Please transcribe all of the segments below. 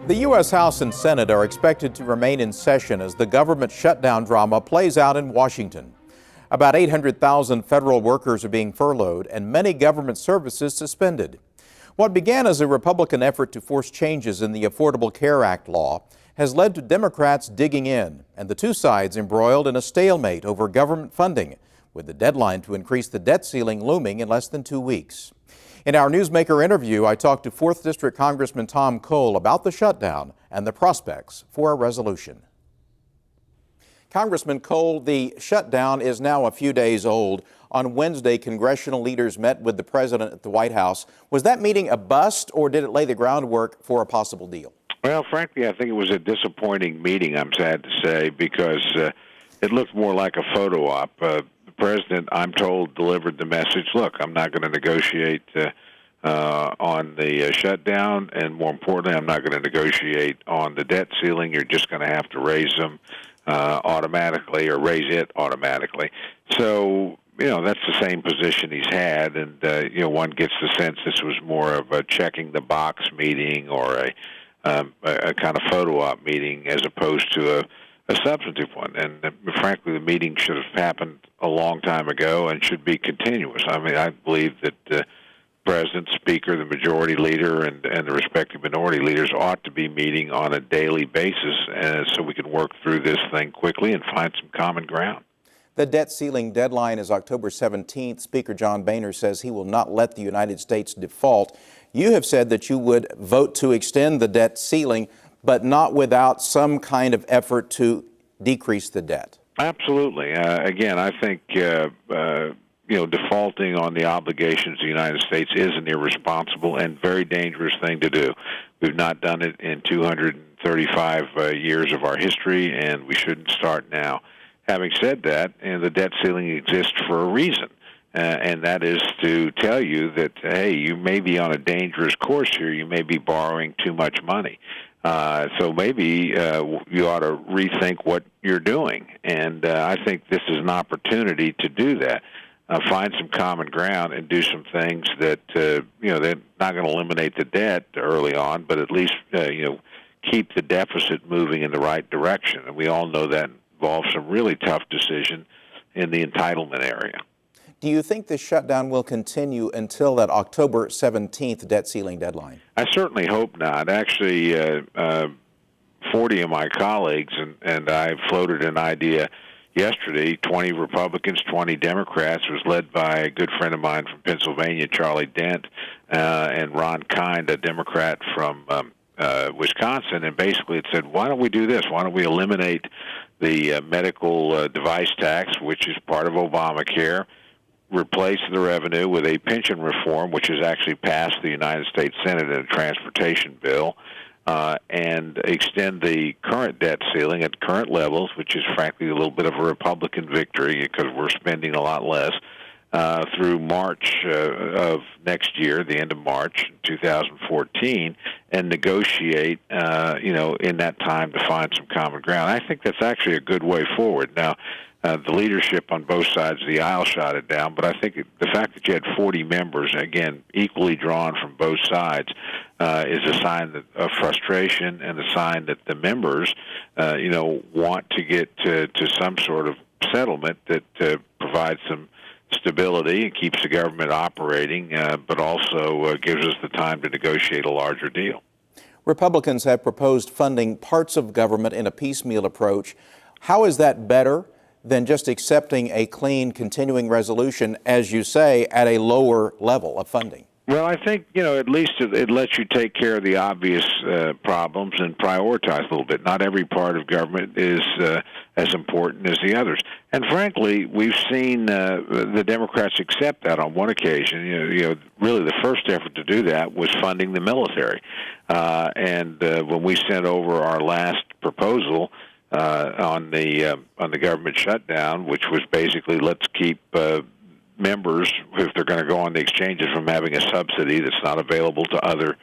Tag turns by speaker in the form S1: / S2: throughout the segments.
S1: The U.S. House and Senate are expected to remain in session as the government shutdown drama plays out in Washington. About 800,000 federal workers are being furloughed and many government services suspended. What began as a Republican effort to force changes in the Affordable Care Act law has led to Democrats digging in, and the two sides embroiled in a stalemate over government funding, with the deadline to increase the debt ceiling looming in less than 2 weeks. In our Newsmaker interview, I talked to 4th District Congressman Tom Cole about the shutdown and the prospects for a resolution. Congressman Cole, the shutdown is now a few days old. On Wednesday, congressional leaders met with the president at the White House. Was that meeting a bust, or did it lay the groundwork for a possible deal?
S2: Well, frankly, I think it was a disappointing meeting, I'm sad to say, because it looked more like a photo op. The president, I'm told, delivered the message, look, I'm not going to negotiate on the shutdown, and more importantly, I'm not going to negotiate on the debt ceiling. You're just going to have to raise them automatically, or raise it automatically. So, that's the same position he's had, and, one gets the sense this was more of a checking the box meeting or a kind of photo op meeting as opposed to a substantive one. And frankly, the meeting should have happened a long time ago and should be continuous. I mean, I believe that the President, Speaker, the Majority Leader, and the respective minority leaders ought to be meeting on a daily basis so we can work through this thing quickly and find some common ground.
S1: The debt ceiling deadline is October 17th. Speaker John Boehner says he will not let the United States default. You have said that you would vote to extend the debt ceiling, but not without some kind of effort to decrease the debt.
S2: Absolutely. Again, I think defaulting on the obligations of the United States is an irresponsible and very dangerous thing to do. We've not done it in 235 years of our history, and we shouldn't start now. Having said that, the debt ceiling exists for a reason, and that is to tell you that, hey, you may be on a dangerous course here. You may be borrowing too much money. So maybe you ought to rethink what you're doing, and I think this is an opportunity to do that. Find some common ground and do some things that, they're not going to eliminate the debt early on, but at least, keep the deficit moving in the right direction. And we all know that involves some really tough decision in the entitlement area.
S1: Do you think the shutdown will continue until that October 17th debt ceiling deadline?
S2: I certainly hope not. Actually, 40 of my colleagues and I floated an idea yesterday, 20 Republicans, 20 Democrats. It was led by a good friend of mine from Pennsylvania, Charlie Dent, and Ron Kind, a Democrat from Wisconsin, and basically it said, why don't we do this? Why don't we eliminate the medical device tax, which is part of Obamacare, replace the revenue with a pension reform, which has actually passed the United States Senate in a transportation bill, and extend the current debt ceiling at current levels, which is frankly a little bit of a Republican victory because we're spending a lot less, through March of next year, the end of March 2014, and negotiate, in that time to find some common ground. I think that's actually a good way forward. Now, the leadership on both sides of the aisle shot it down, but I think the fact that you had 40 members, again, equally drawn from both sides, is a sign of frustration and a sign that the members, want to get to some sort of settlement that provides some stability and keeps the government operating, but also gives us the time to negotiate a larger deal.
S1: Republicans have proposed funding parts of government in a piecemeal approach. How is that better than just accepting a clean continuing resolution, as you say, at a lower level of funding?
S2: Well, I think, at least it lets you take care of the obvious problems and prioritize a little bit. Not every part of government is as important as the others. And frankly, we've seen the Democrats accept that on one occasion. Really the first effort to do that was funding the military. And when we sent over our last proposal on the government shutdown, which was basically let's keep members, if they're going to go on the exchanges, from having a subsidy that's not available to other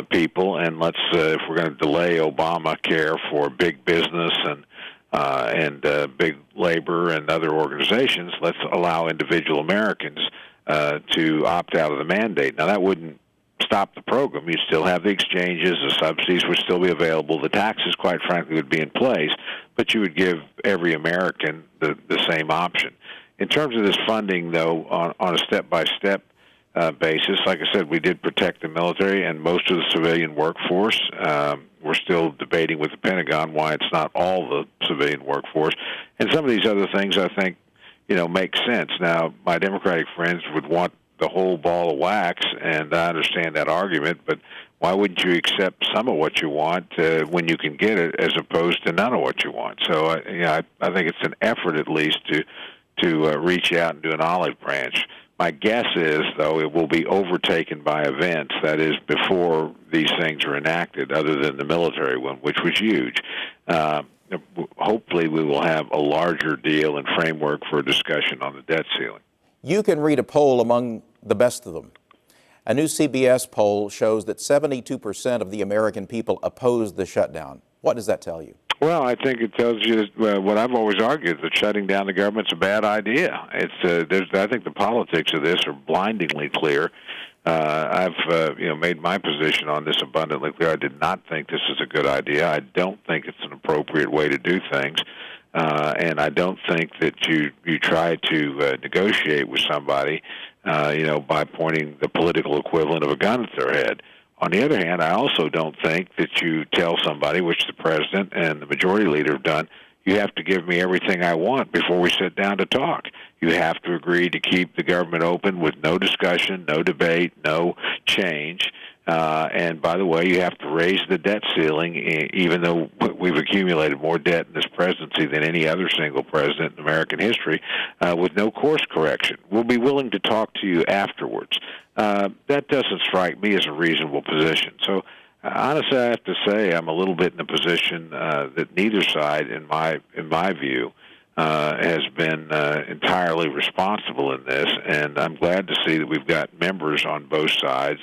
S2: people, and let's if we're going to delay Obamacare for big business and big labor and other organizations, let's allow individual Americans to opt out of the mandate. Now, that wouldn't stop the program. You'd still have the exchanges, the subsidies would still be available, the taxes, quite frankly, would be in place, but you would give every American the same option. In terms of this funding, though, on a step-by-step basis, like I said, we did protect the military and most of the civilian workforce. We're still debating with the Pentagon why it's not all the civilian workforce. And some of these other things, I think, make sense. Now, my Democratic friends would want the whole ball of wax, and I understand that argument, but why wouldn't you accept some of what you want when you can get it, as opposed to none of what you want? So, I think it's an effort, at least, to reach out and do an olive branch. My guess is, though, it will be overtaken by events, that is, before these things are enacted, other than the military one, which was huge. Hopefully we will have a larger deal and framework for a discussion on the debt ceiling.
S1: You can read a poll among the best of them. A new CBS poll shows that 72% of the American people oppose the shutdown. What does that tell you?
S2: Well, I think it tells you what I've always argued, that shutting down the government's a bad idea. I think the politics of this are blindingly clear. I've made my position on this abundantly clear. I did not think this is a good idea. I don't think it's an appropriate way to do things. And I don't think that you try to negotiate with somebody, by pointing the political equivalent of a gun at their head. On the other hand, I also don't think that you tell somebody, which the president and the majority leader have done, you have to give me everything I want before we sit down to talk. You have to agree to keep the government open with no discussion, no debate, no change. And by the way, you have to raise the debt ceiling, even though we've accumulated more debt in this presidency than any other single president in American history, with no course correction. We'll be willing to talk to you afterwards. That doesn't strike me as a reasonable position. So honestly, I have to say I'm a little bit in a position that neither side, in my view, has been entirely responsible in this, and I'm glad to see that we've got members on both sides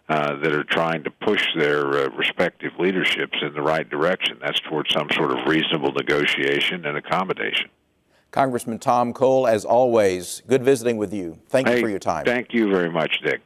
S2: that are trying to push their respective leaderships in the right direction. That's towards some sort of reasonable negotiation and accommodation.
S1: Congressman Tom Cole, as always, good visiting with you. Thank you for your time.
S2: Thank you very much, Dick.